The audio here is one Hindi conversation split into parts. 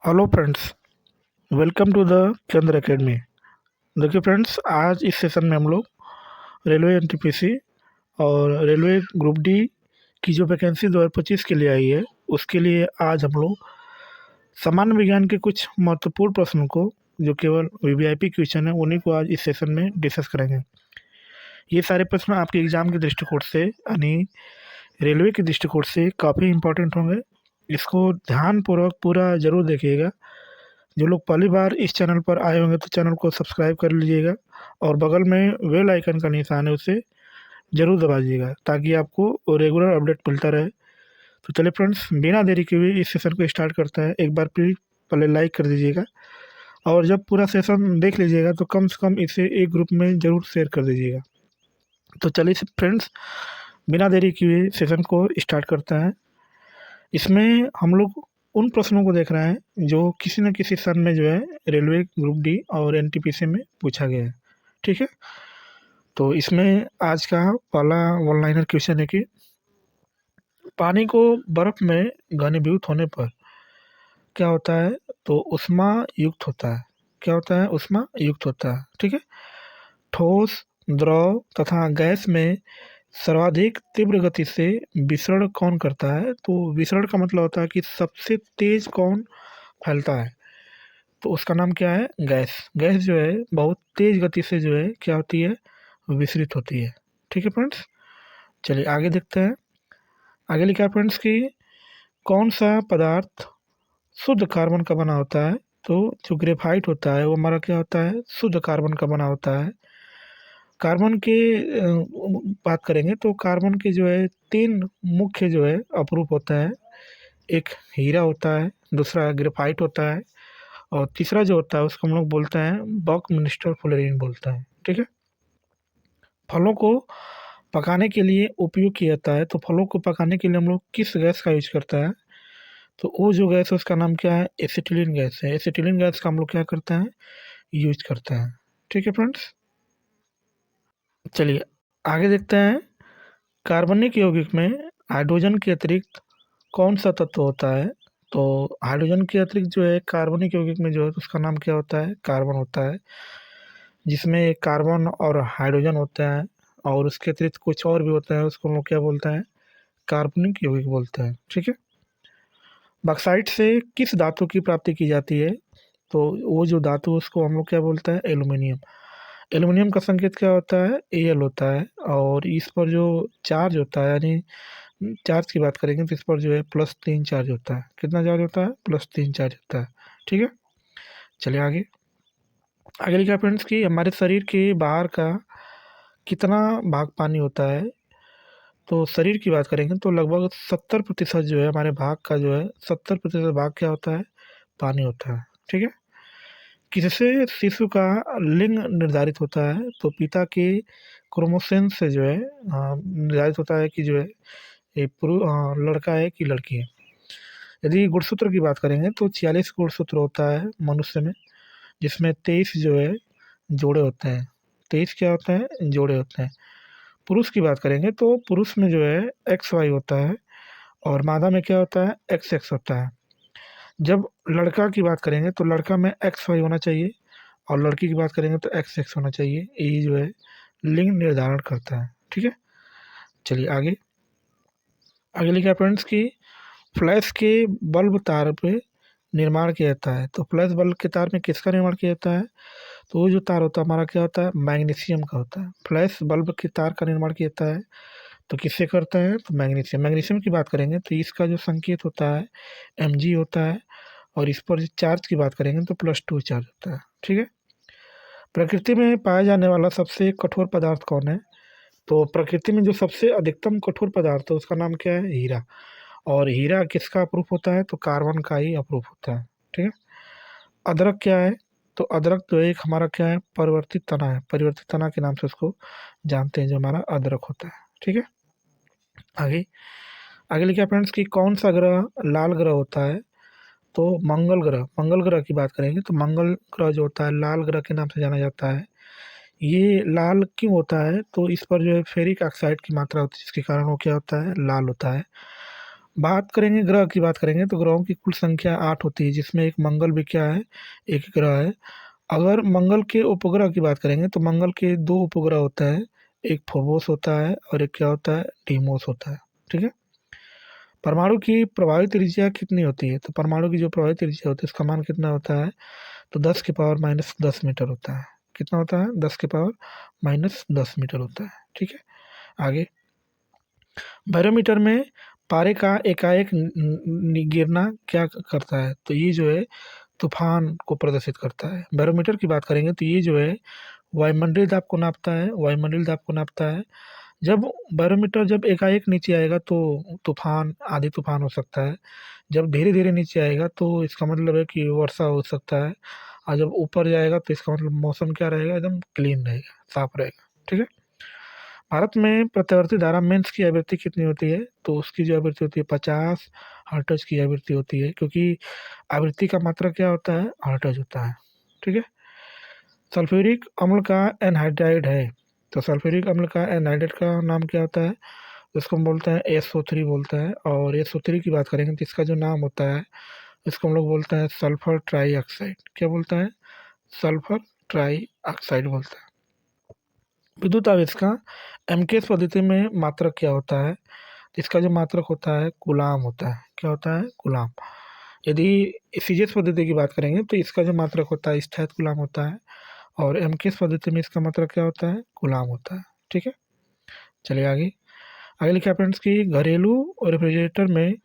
Hello friends, welcome to the Chandra academy. देखिए फ्रेंड्स, आज इस सेशन में हम लोग रेलवे एनटीपीसी और रेलवे ग्रुप डी की जो वैकेंसी 2025 के लिए आई है, उसके लिए आज हम लोग सामान्य विज्ञान के कुछ महत्वपूर्ण प्रश्नों को, जो केवल वीवीआईपी क्वेश्चन है, उन्हीं को आज इस सेशन में डिस्कस करेंगे। ये सारे प्रश्न आपके एग्जाम के दृष्टिकोण से, यानी रेलवे के दृष्टिकोण से काफ़ी इंपॉर्टेंट होंगे। इसको ध्यानपूर्वक पूरा ज़रूर देखिएगा। जो लोग पहली बार इस चैनल पर आए होंगे तो चैनल को सब्सक्राइब कर लीजिएगा और बगल में बेल आइकन का निशान है, उसे ज़रूर दबा दीजिएगा ताकि आपको रेगुलर अपडेट मिलता रहे। तो चलिए फ्रेंड्स, बिना देरी के हुए इस सेशन को स्टार्ट करता है। एक बार प्लीज पहले लाइक कर दीजिएगा और जब पूरा सेशन देख लीजिएगा तो कम से कम इसे एक ग्रुप में ज़रूर शेयर कर दीजिएगा। तो चलिए फ्रेंड्स, बिना देरी किए हुए सेशन को स्टार्ट करते हैं। इसमें हम लोग उन प्रश्नों को देख रहे हैं जो किसी न किसी सन में जो है रेलवे ग्रुप डी और एनटीपीसी में पूछा गया है। ठीक है, तो इसमें आज का पहला वन लाइनर क्वेश्चन है कि पानी को बर्फ में घनीभूत होने पर क्या होता है? तो उष्मा युक्त होता है। क्या होता है? उष्मा युक्त होता है। ठीक है, ठोस, द्रव तथा गैस में सर्वाधिक तीव्र गति से विसरण कौन करता है? तो विसरण का मतलब होता है कि सबसे तेज कौन फैलता है, तो उसका नाम क्या है? गैस। गैस जो है बहुत तेज गति से जो है क्या होती है? विसरित होती है। ठीक है फ्रेंड्स, चलिए आगे देखते हैं। आगे लिखा है फ्रेंड्स कि कौन सा पदार्थ शुद्ध कार्बन का बना होता है? तो जो ग्रेफाइट होता है वो हमारा क्या होता है? शुद्ध कार्बन का बना होता है। कार्बन के बात करेंगे तो कार्बन के जो है तीन मुख्य जो है अपरूप होता है। एक हीरा होता है, दूसरा ग्रेफाइट होता है और तीसरा जो होता है उसको हम लोग बोलते हैं बकमिस्टर फुलरिन बोलते हैं। ठीक है, फलों को पकाने के लिए उपयोग किया जाता है। तो फलों को पकाने के लिए हम लोग किस गैस का यूज करता है? तो वो जो गैस है उसका नाम क्या है? एसिटिलीन गैस है। एसिटिलीन गैस का हम लोग क्या करते हैं? यूज करते हैं। ठीक है फ्रेंड्स, चलिए आगे देखते हैं। कार्बनिक यौगिक में हाइड्रोजन के अतिरिक्त कौन सा तत्व होता है? तो हाइड्रोजन के अतिरिक्त जो है कार्बनिक यौगिक में जो है उसका नाम क्या होता है? कार्बन होता है, जिसमें कार्बन और हाइड्रोजन होता है और उसके अतिरिक्त कुछ और भी होता है, उसको हम लोग क्या बोलते हैं? कार्बनिक यौगिक बोलते हैं। ठीक है, बॉक्साइट से किस धातु की प्राप्ति की जाती है? तो वो जो धातु उसको हम लोग क्या बोलते हैं? एल्युमिनियम। एल्युमिनियम का संकेत क्या होता है? एल होता है और इस पर जो चार्ज होता है, यानी चार्ज की बात करेंगे तो इस पर जो है +3 चार्ज होता है। कितना चार्ज होता है? +3 चार्ज होता है। ठीक है, चलिए आगे। आगे लिखा है फ्रेंड्स कि हमारे शरीर के बाहर का कितना भाग पानी होता है? तो शरीर की बात करेंगे तो लगभग 70% जो है हमारे भाग का जो है 70% भाग क्या होता है? पानी होता है। ठीक है, किससे शिशु का लिंग निर्धारित होता है? तो पिता के क्रोमोसोम से जो है निर्धारित होता है कि जो है ये लड़का है कि लड़की है। यदि गुणसूत्र की बात करेंगे तो 46 गुणसूत्र होता है मनुष्य में, जिसमें 23 जो है जोड़े होते हैं। 23 क्या होता है? जोड़े होते हैं। पुरुष की बात करेंगे तो पुरुष में जो है एक्स वाई होता है और मादा में क्या होता है? एक्स एक्स होता है। जब लड़का की बात करेंगे तो लड़का में एक्स वाई होना चाहिए और लड़की की बात करेंगे तो एक्स एक्स होना चाहिए। यही जो है लिंग निर्धारण करता है। ठीक है, चलिए आगे। आगे लिखा है फ्रेंड्स कि फ्लैश के बल्ब तार पे निर्माण किया जाता है। तो फ्लैश बल्ब के तार में किसका निर्माण किया जाता है? तो वो जो तार होता है हमारा क्या होता है? मैग्नीशियम का होता है। फ्लैश बल्ब के तार का निर्माण किया जाता है तो किससे करता है? तो मैग्नीशियम। मैग्नीशियम की बात करेंगे तो इसका जो संकेत होता है Mg होता है और इस पर चार्ज की बात करेंगे तो +2 चार्ज होता है। ठीक है, प्रकृति में पाया जाने वाला सबसे कठोर पदार्थ कौन है? तो प्रकृति में जो सबसे अधिकतम कठोर पदार्थ है उसका नाम क्या है? हीरा। और हीरा किसका अप्रूप होता है? तो कार्बन का ही अप्रूप होता है। ठीक है, अदरक क्या है? तो अदरक तो एक हमारा क्या है? परिवर्तित तना है। परिवर्तित तना के नाम से उसको जानते हैं, जो हमारा अदरक होता है। ठीक है, आगे। आगे लिखा फ्रेंड्स कि कौन सा ग्रह लाल ग्रह होता है? तो मंगल ग्रह। मंगल ग्रह की बात करेंगे तो मंगल ग्रह जो होता है लाल ग्रह के नाम से जाना जाता है। ये लाल क्यों होता है? तो इस पर जो है फेरिक ऑक्साइड की मात्रा होती है, जिसके कारण वो क्या होता है? लाल होता है। बात करेंगे ग्रह की बात करेंगे तो ग्रहों की कुल संख्या 8 होती है, जिसमें एक मंगल भी क्या है, एक ग्रह है। अगर मंगल के उपग्रह की बात करेंगे तो मंगल के 2 उपग्रह होता है, एक फोबोस होता है और एक क्या होता है, डीमोस होता है। ठीक है। परमाणु की प्रभावी त्रिज्या कितनी होती है, तो परमाणु की जो प्रभावी त्रिज्या होती है उसका मान कितना होता है, तो 10⁻⁻10 मीटर होता है। कितना होता है, 10⁻⁻10 मीटर होता है। ठीक है। आगे, बैरोमीटर में पारे का एकाएक गिरना क्या करता है, तो ये जो है तूफान को प्रदर्शित करता है। बैरोमीटर की बात करेंगे तो ये जो है वायुमंडलीय दाब को नापता है, वायुमंडलीय दाब को नापता है। जब बैरोमीटर जब एकाएक नीचे आएगा तो तूफान, आंधी तूफान हो सकता है। जब धीरे धीरे नीचे आएगा तो इसका मतलब है कि वर्षा हो सकता है। और जब ऊपर जाएगा तो इसका मतलब मौसम क्या रहेगा, एकदम क्लीन रहेगा, साफ रहेगा। ठीक है। भारत में प्रत्यावर्ती धारा मेंस की आवृत्ति कितनी होती है, तो उसकी जो आवृत्ति होती है 50 हर्ट्ज की आवृत्ति होती है, क्योंकि आवृत्ति का मात्रा क्या होता है, हर्ट्ज होता है। ठीक है। सल्फ्यूरिक अम्ल का एनहाइड्राइड है, तो सल्फ्यूरिक अम्ल का एनहाइड्राइड का नाम क्या होता है, उसको हम बोलते हैं SO3 बोलते हैं। और SO3 की बात करेंगे तो इसका जो नाम होता है इसको हम लोग बोलते हैं सल्फर ट्राई ऑक्साइड। क्या बोलते हैं, सल्फर ट्राई ऑक्साइड बोलते हैं। विद्युत आवेश का एमकेएस पद्धति में मात्रक क्या होता है, इसका जो मात्रक होता है कूलाम होता है। क्या होता है, कूलाम। यदि सीजीएस पद्धति की बात करेंगे तो इसका जो मात्रक होता है स्थैतिक कूलाम होता है। और एमकेएस पद्धति में इसका मात्रक क्या होता है, कूलाम होता है। ठीक है। चलिए आगे, आगे लिखा फ्रेंड्स की घरेलू रेफ्रिजरेटर में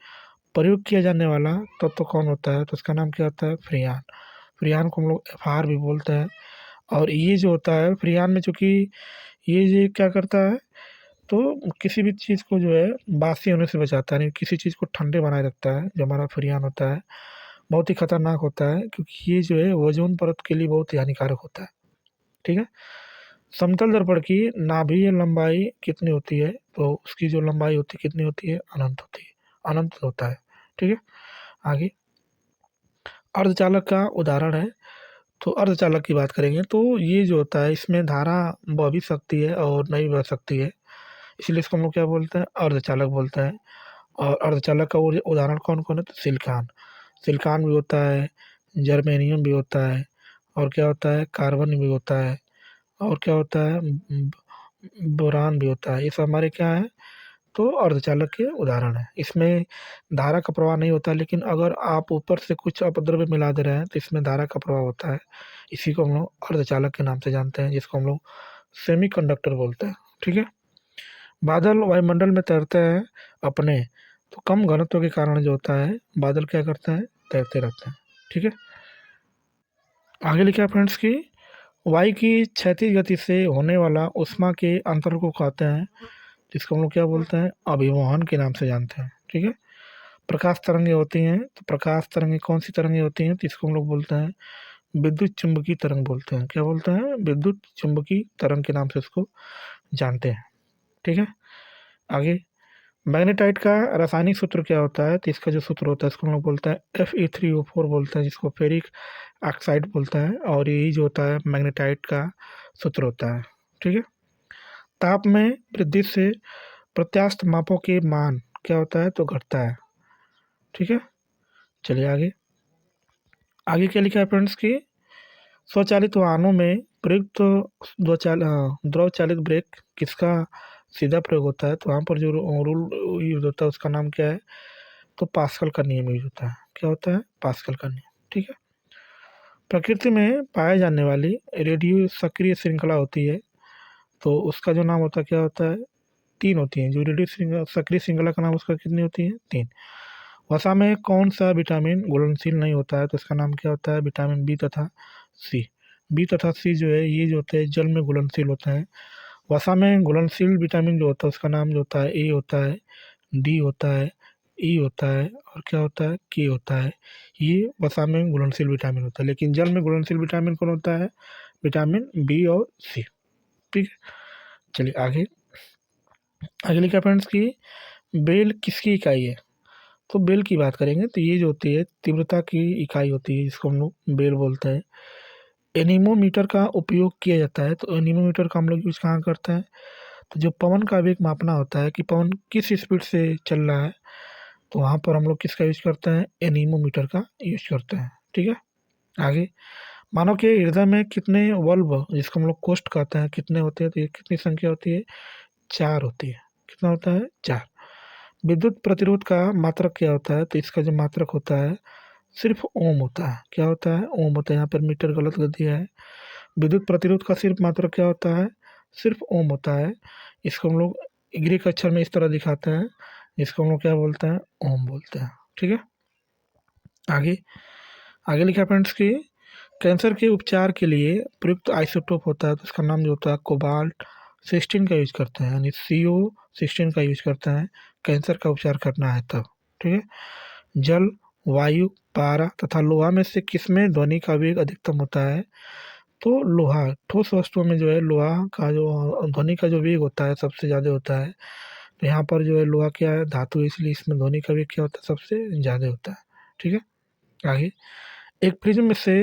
प्रयोग किया जाने वाला तत्व कौन होता है, तो उसका नाम क्या होता है, फ्रियान। फ्रियान को हम लोग एफआर भी बोलते हैं। और ये जो होता है फ्रियान में, चूँकि ये क्या करता है, तो किसी भी चीज़ को जो है बासी होने से बचाता है, नहीं किसी चीज़ को ठंडे बनाए रखता है। जो हमारा फ्रियान होता है बहुत ही खतरनाक होता है, क्योंकि ये जो है ओजोन परत के लिए बहुत ही हानिकारक होता है। ठीक है। समतल दर्पण की नाभिकीय लंबाई कितनी होती है, तो उसकी जो लंबाई होती है कितनी होती है, अनंत होती है, अनंत होता है। ठीक है। आगे, अर्धचालक का उदाहरण है, तो अर्धचालक की बात करेंगे तो ये जो होता है इसमें धारा बह भी सकती है और नहीं बह सकती है, इसलिए इसको हम लोग क्या बोलते हैं, अर्धचालक बोलते हैं। और अर्धचालक का उदाहरण कौन कौन है, तो सिलिकॉन, सिलिकॉन भी होता है, जर्मेनियम भी होता है, और क्या होता है, कार्बन भी होता है, और क्या होता है, बोरान भी होता है। ये सब हमारे क्या है, तो अर्धचालक के उदाहरण है। इसमें धारा का प्रवाह नहीं होता, लेकिन अगर आप ऊपर से कुछ अपद्रव्य मिला दे रहे हैं तो इसमें धारा का प्रवाह होता है। इसी को हम लोग अर्धचालक के नाम से जानते हैं, जिसको हम लोग सेमीकंडक्टर बोलते हैं। ठीक है। बादल वायुमंडल में तैरते हैं अपने, तो कम घनत्व के कारण जो होता है बादल क्या करते हैं, तैरते रहते हैं। ठीक है। आगे लिखा है फ्रेंड्स की वायु की क्षैतिज गति से होने वाला ऊष्मा के अंतर को कहते हैं, जिसको हम लोग क्या बोलते हैं, अभिवहन के नाम से जानते हैं। ठीक है। प्रकाश तरंगें होती हैं, तो प्रकाश तरंगें कौन सी तरंगें होती हैं, तो इसको हम लोग बोलते हैं विद्युत चुंबकीय तरंग बोलते हैं। क्या बोलते हैं, विद्युत चुंबकीय तरंग के नाम से इसको जानते हैं। ठीक है। आगे, मैग्नेटाइट का रासायनिक सूत्र क्या होता है, तो इसका जो सूत्र होता है इसको हम लोग बोलते हैं Fe3O4 बोलते हैं, जिसको फेरिक ऑक्साइड बोलते हैं। और यही जो होता है मैग्नेटाइट का सूत्र होता है। ठीक है। ताप में वृद्धि से प्रत्यास्थ मापों के मान क्या होता है, तो घटता है। ठीक है। चलिए आगे, आगे क्या लिखा है फ्रेंड्स की स्वचालित वाहनों में प्रयुक्त द्रव चालित ब्रेक किसका सीधा प्रयोग होता है, तो वहाँ पर जो रूल यूज होता है उसका नाम क्या है, तो पास्कल का नियम यूज होता है। क्या होता है, पास्कल का नियम। ठीक है। प्रकृति में पाए जाने वाली रेडियो सक्रिय श्रृंखला होती है, तो उसका जो नाम होता है क्या होता है, 3 होती हैं। जो रेडियो सक्रिय श्रृंखला का नाम उसका कितनी होती है, 3। वसा में कौन सा विटामिन घुलनशील नहीं होता है, तो इसका नाम क्या होता है, विटामिन बी तथा सी। बी तथा सी जो है ये जो होते हैं जल में घुलनशील होते हैं। वसा में घुलनशील विटामिन जो होता है उसका नाम जो होता है ए होता है, डी होता है, ई होता है, और क्या होता है, के होता है। ये वसा में घुलनशील विटामिन होता है। लेकिन जल में घुलनशील विटामिन कौन होता है, विटामिन बी और सी। ठीक है। चलिए आगे, आगे लिखा फ्रेंड्स की बेल किसकी इकाई है, तो बेल की बात करेंगे तो ये जो होती है तीव्रता की इकाई होती है, जिसको हम लोग बेल बोलते हैं। एनीमोमीटर का उपयोग किया जाता है, तो एनीमोमीटर का हम लोग यूज़ कहाँ करते हैं, तो जो पवन का वेग मापना होता है कि पवन किस स्पीड से चल रहा है, तो वहाँ पर हम लोग किसका यूज करते हैं, एनीमोमीटर का यूज करते हैं। ठीक है, आगे मानव के हृदय में कितने वल्व, जिसको हम लोग कोष्ठ कहते हैं, कितने होते हैं, तो ये कितनी संख्या होती है, 4 होती है। कितना होता है, 4। विद्युत प्रतिरोध का मात्रक क्या होता है, तो इसका जो मात्रक होता है सिर्फ ओम होता है। क्या होता है, ओम होता है। यहाँ पर मीटर गलत कर दिया है। विद्युत प्रतिरोध का सिर्फ मात्रक क्या होता है, सिर्फ ओम होता है। इसको हम लोग ग्रीक अक्षर में इस तरह दिखाते हैं, इसको हम लोग क्या बोलते हैं, ओम बोलते हैं। ठीक है, आगे आगे लिखा है फ्रेंड्स कि कैंसर के उपचार के लिए प्रयुक्त आइसोटोप होता है, तो उसका नाम जो होता है कोबाल्ट 16 का यूज करते हैं, यानी CO16 का यूज करते हैं कैंसर का उपचार करना है तब। ठीक है, जल, वायु, पारा तथा लोहा में से किसमें ध्वनि का वेग अधिकतम होता है, तो लोहा, ठोस वस्तुओं में जो है लोहा का जो ध्वनि का जो वेग होता है सबसे ज़्यादा होता है। तो यहाँ पर जो है लोहा क्या है, धातु है, इसलिए इसमें ध्वनि का वेग क्या होता है, सबसे ज़्यादा होता है। ठीक है, आगे एक प्रिज्म से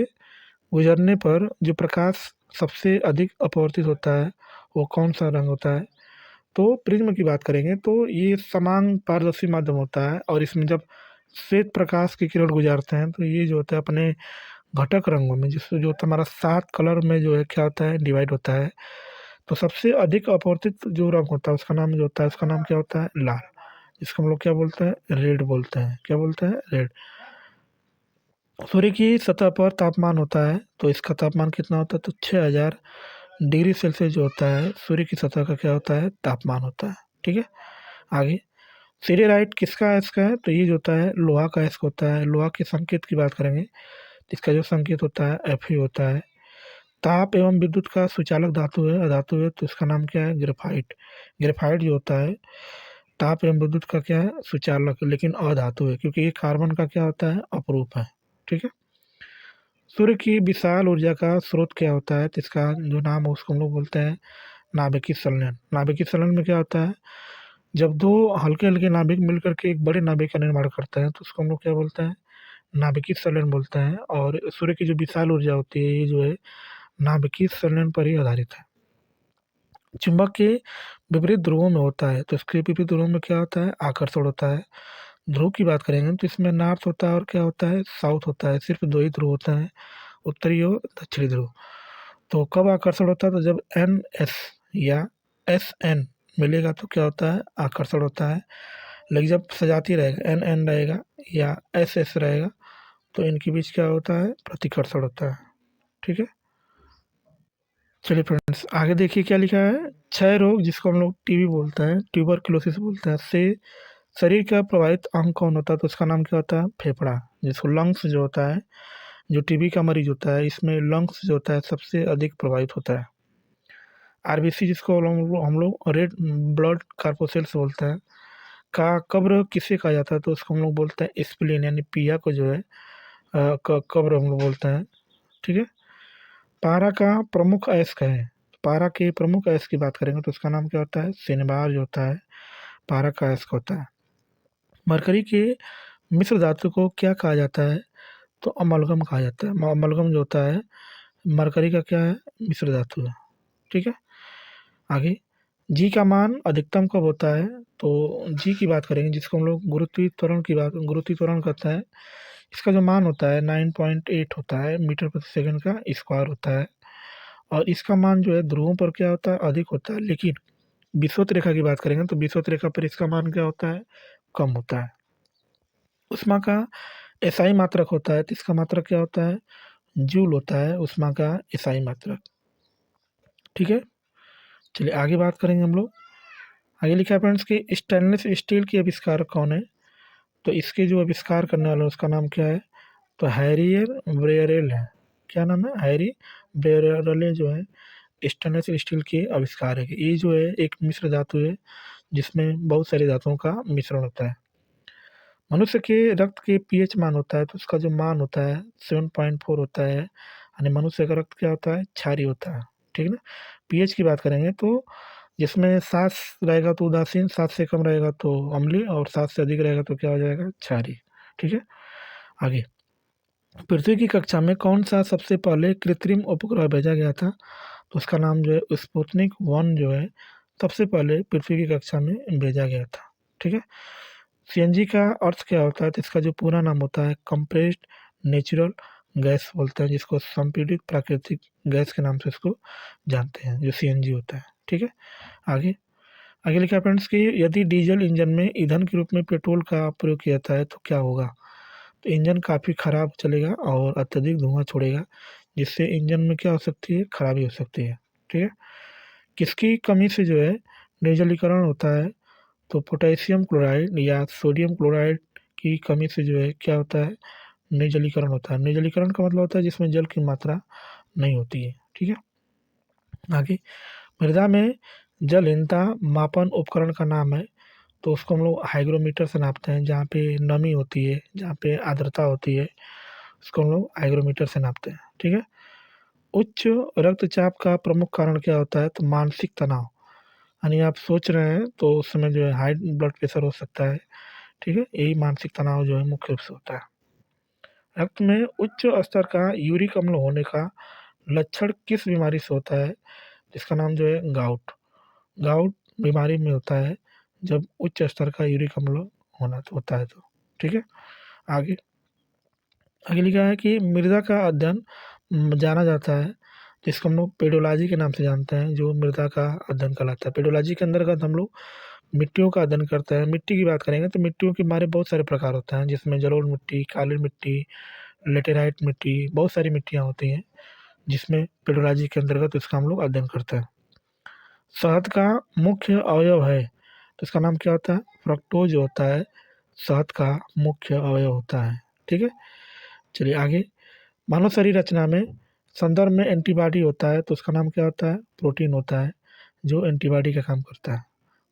गुजरने पर जो प्रकाश सबसे अधिक अपवर्तित होता है वो कौन सा रंग होता है, तो प्रिज्म की बात करेंगे तो ये समान पारदर्शी माध्यम होता है, और इसमें जब श्वेत प्रकाश की किरण गुजारते हैं तो ये जो होता है अपने घटक रंगों में, जिससे जो होता है हमारा 7 कलर में जो है क्या होता है, डिवाइड होता है। तो सबसे अधिक अपवर्तित जो रंग होता है उसका नाम जो होता है, उसका नाम क्या होता है, लाल। इसको हम लोग क्या बोलते हैं, रेड बोलते हैं। क्या बोलते हैं, रेड। सूर्य की सतह पर तापमान होता है, तो इसका तापमान कितना होता है, तो 6000 डिग्री सेल्सियस जो होता है सूर्य की सतह का क्या होता है, तापमान होता है। ठीक है, आगे सिरेराइट किसका अयस्क है, तो ये जो होता है लोहा का अयस्क होता है। लोहा के संकेत की बात करेंगे, इसका जो संकेत होता है Fe होता है। ताप एवं विद्युत का सुचालक धातु है, अधातु है, तो इसका नाम क्या है, ग्रेफाइट। ग्रेफाइट जो होता है ताप एवं विद्युत का क्या है, सुचालक, लेकिन अधातु है क्योंकि ये कार्बन का क्या होता है, अपरूप है। ठीक है, सूर्य की विशाल ऊर्जा का स्रोत क्या होता है, तो इसका जो नाम है उसको हम लोग बोलते हैं नाभिकीय संलयन। नाभिकीय संलयन में क्या होता है, जब दो हल्के हल्के नाभिक मिलकर के एक बड़े नाभिक का निर्माण करते हैं तो उसको हम लोग क्या बोलते हैं, नाभिकीय संलयन बोलते हैं। और सूर्य की जो विशाल ऊर्जा होती है ये जो है नाभिकीय संलयन पर ही आधारित है। चुंबक के विपरीत ध्रुवों में होता है, तो इसके विपरीत ध्रुवों में क्या होता है, आकर्षण होता है। ध्रुव की बात करेंगे तो इसमें नॉर्थ होता है और क्या होता है, साउथ होता है। सिर्फ 2 ही ध्रुव होते हैं, उत्तरी और दक्षिणी ध्रुव। तो कब आकर्षण होता है, तो जब NS या SN मिलेगा तो क्या होता है, आकर्षण होता है। लेकिन जब सजाती रहेगा, NN रहेगा या SS रहेगा तो इनके बीच क्या होता है, प्रतिकर्षण होता है। ठीक है, चलिए फ्रेंड्स आगे देखिए क्या लिखा है। क्षय रोग, जिसको हम लोग टीबी बोलते हैं, ट्यूबरक्लोसिस बोलते हैं, से शरीर का प्रभावित अंग कौन होता है, तो उसका नाम क्या होता है, फेफड़ा। जिसको लंग्स जो होता है, जो टीबी का मरीज होता है इसमें लंग्स जो होता है सबसे अधिक प्रभावित होता है। आरबीसी, जिसको हम लोग रेड ब्लड कार्पोसेल्स बोलते हैं, का कब्र किसे कहा जाता है, तो उसको हम लोग बोलते हैं स्प्लीन, यानी पिया को जो है कब्र हम लोग बोलते हैं। ठीक है, पारा का प्रमुख अयस्क है। पारा के प्रमुख अयस्क की बात करेंगे तो उसका नाम क्या होता है, सिनेबार जो होता है पारा का अयस्क होता है। मरकरी के मिश्र धातु को क्या कहा जाता है, तो अमलगम कहा जाता है। अमलगम जो होता है मरकरी का क्या है, मिश्र धातु है। ठीक है, आगे जी का मान अधिकतम कब होता है, तो जी की बात करेंगे, जिसको हम लोग गुरुत्वीय त्वरण कहते हैं। इसका जो मान होता है 9.8 होता है मीटर प्रति सेकंड का स्क्वायर होता है। और इसका मान जो है ध्रुवों पर क्या होता है, अधिक होता है। लेकिन विषुवत रेखा की बात करेंगे तो विषुवत रेखा पर इसका मान क्या होता है, कम होता है। उष्मा का एसआई मात्रक होता है, तो इसका मात्रक क्या होता है, जूल होता है उष्मा का एसआई मात्रक। ठीक है, चलिए आगे बात करेंगे हम लोग। आगे लिखा है फ्रेंड्स कि स्टेनलेस स्टील के आविष्कारक कौन है, तो इसके जो आविष्कार करने वाला है उसका नाम क्या है, तो हैरियर ब्रेयरेल है। क्या नाम है, हैरी ब्रेयरेल जो है स्टेनलेस स्टील के आविष्कार है। ये जो है एक मिश्र धातु है जिसमें बहुत सारी धातुओं का मिश्रण होता है। मनुष्य के रक्त के पीएच मान होता है, तो उसका जो मान होता है 7.4 होता है, यानी मनुष्य का रक्त क्या होता है, क्षारीय होता है। ठीक है ना, पीएच की बात करेंगे तो जिसमें 7 रहेगा तो उदासीन, 7 से कम रहेगा तो अम्लीय, और 7 से अधिक रहेगा तो क्या हो जाएगा, क्षारीय। ठीक है, आगे पृथ्वी की कक्षा में कौन सा सबसे पहले कृत्रिम उपग्रह भेजा गया था, तो उसका नाम जो है स्पुतनिक 1 जो है सबसे पहले पृथ्वी की कक्षा में भेजा गया था। ठीक है, सीएनजी का अर्थ क्या होता है, तो इसका जो पूरा नाम होता है कंप्रेस्ड नेचुरल गैस बोलते हैं, जिसको संपीड़ित प्राकृतिक गैस के नाम से इसको जानते हैं, जो सीएनजी होता है। ठीक है, आगे आगे लिखा है फ्रेंड्स कि यदि डीजल इंजन में ईंधन के रूप में पेट्रोल का प्रयोग किया जाता है तो क्या होगा। तो इंजन काफ़ी ख़राब चलेगा और अत्यधिक धुआं छोड़ेगा, जिससे इंजन में क्या हो सकती है, खराबी हो सकती है। ठीक है, किसकी कमी से जो है निर्जलीकरण होता है, तो पोटेशियम क्लोराइड या सोडियम क्लोराइड की कमी से जो है क्या होता है, निर्जलीकरण होता है। निर्जलीकरण का मतलब होता है जिसमें जल की मात्रा नहीं होती है। ठीक है, आगे मृदा में जलहीनता मापन उपकरण का नाम है, तो उसको हम लोग हाइग्रोमीटर से नापते हैं। जहाँ पे नमी होती है, जहाँ पे आर्द्रता होती है, उसको हम लोग हाइग्रोमीटर से नापते हैं। ठीक है, उच्च रक्तचाप का प्रमुख कारण क्या होता है, तो मानसिक तनाव, यानी आप सोच रहे हैं तो उस समय जो है हाई ब्लड प्रेशर हो सकता है। ठीक है, यही मानसिक तनाव जो है मुख्य रूप से होता है। रक्त में उच्च स्तर का यूरिक अम्ल होने का लक्षण किस बीमारी से होता है, जिसका नाम जो है गाउट। गाउट बीमारी में होता है जब उच्च स्तर का यूरिक अम्ल होना तो होता है तो। ठीक है, आगे आगे लिखा है कि मृदा का अध्ययन जाना जाता है, जिसको हम लोग पेडोलॉजी के नाम से जानते हैं, जो मृदा का अध्ययन कहलाता है। पेडोलॉजी के अंतर्गत हम लोग मिट्टियों का अध्ययन करते हैं। मिट्टी की बात करेंगे तो मिट्टियों के हमारे बहुत सारे प्रकार होते हैं, जिसमें जलोढ़ मिट्टी, काली मिट्टी, लेटेराइट मिट्टी, बहुत सारी मिट्टियाँ होती हैं, जिसमें पेडोलॉजी के अंतर्गत इसका हम लोग अध्ययन करते हैं। शहद का मुख्य अवयव है, तो इसका नाम क्या होता है, फ्रक्टोज होता है, शहद का मुख्य अवयव होता है। ठीक है, चलिए आगे। मानव शरीर रचना में संदर्भ में एंटीबॉडी होता है, तो उसका नाम क्या होता है, प्रोटीन होता है, जो एंटीबॉडी का काम करता है।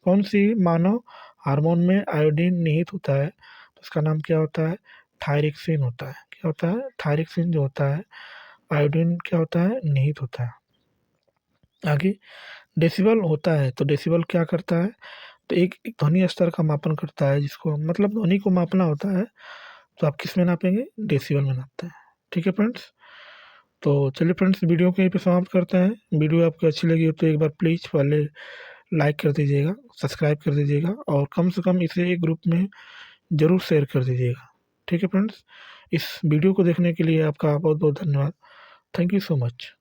कौन सी मानव हार्मोन में आयोडीन निहित होता है, तो उसका नाम क्या होता है, थायरिक्सिन होता है। क्या होता है, थायरिक्सिन जो होता है, आयोडीन क्या होता है, निहित होता है। आगे डेसिबल होता है, तो डेसिबल क्या करता है, तो एक ध्वनि स्तर का मापन करता है, जिसको मतलब ध्वनि को मापना होता है, तो आप किस में नापेंगे, डेसिबल में नापते हैं। ठीक है फ्रेंड्स, तो चलिए फ्रेंड्स वीडियो को यहीं पे समाप्त करते हैं। वीडियो आपको अच्छी लगी हो तो एक बार प्लीज़ पहले लाइक कर दीजिएगा, सब्सक्राइब कर दीजिएगा और कम से कम इसे एक ग्रुप में ज़रूर शेयर कर दीजिएगा। ठीक है फ्रेंड्स, इस वीडियो को देखने के लिए आपका बहुत बहुत धन्यवाद। Thank you so much.